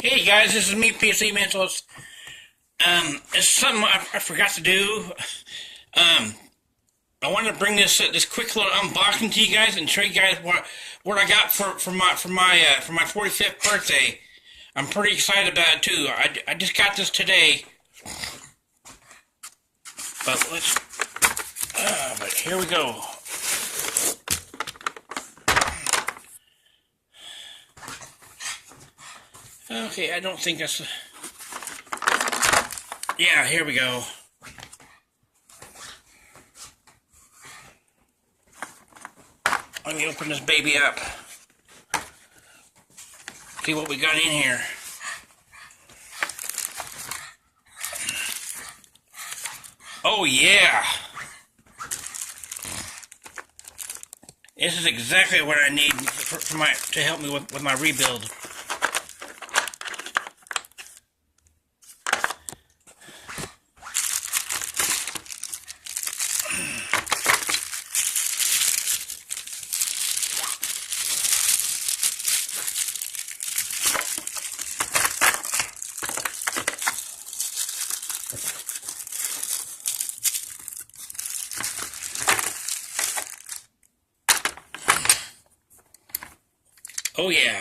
Hey guys, this is me, PC Mentalist. It's something I forgot to do. I wanted to bring this quick little unboxing to you guys and show you guys what I got for my 45th birthday. I'm pretty excited about it too. I just got this today, but but here we go. Okay, I don't think that's... Yeah, here we go. Let me open this baby up. See what we got in here. Oh yeah! This is exactly what I need to help me with my rebuild. Oh yeah.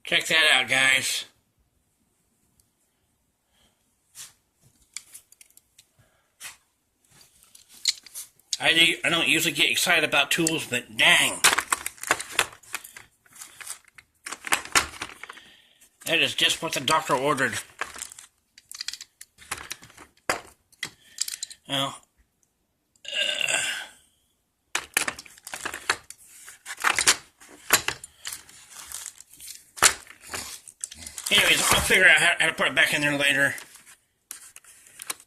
Check that out, guys. I don't usually get excited about tools, but dang. That is just what the doctor ordered. Well, anyways, I'll figure out how to put it back in there later.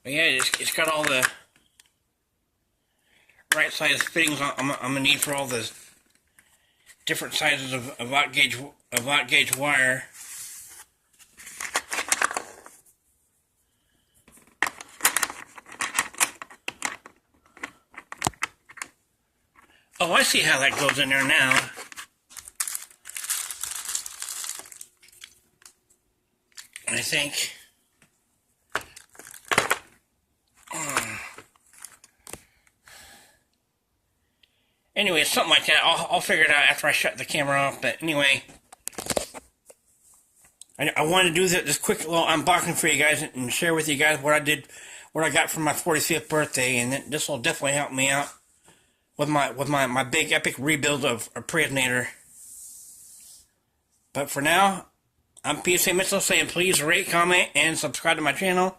But yeah, it's got all the right size fittings I'm gonna need for all the different sizes of out gauge wire. Oh, I see how that goes in there now. I think. Anyway, something like that. I'll figure it out after I shut the camera off. But anyway, I wanted to do this quick little unboxing for you guys and share with you guys what I got for my 45th birthday, and this will definitely help me out with my big epic rebuild of a Preznator. But for now, I'm PC Mitchell saying please rate, comment, and subscribe to my channel.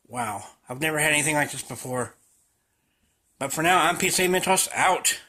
Wow, I've never had anything like this before. But for now, I'm PC Mentalist out.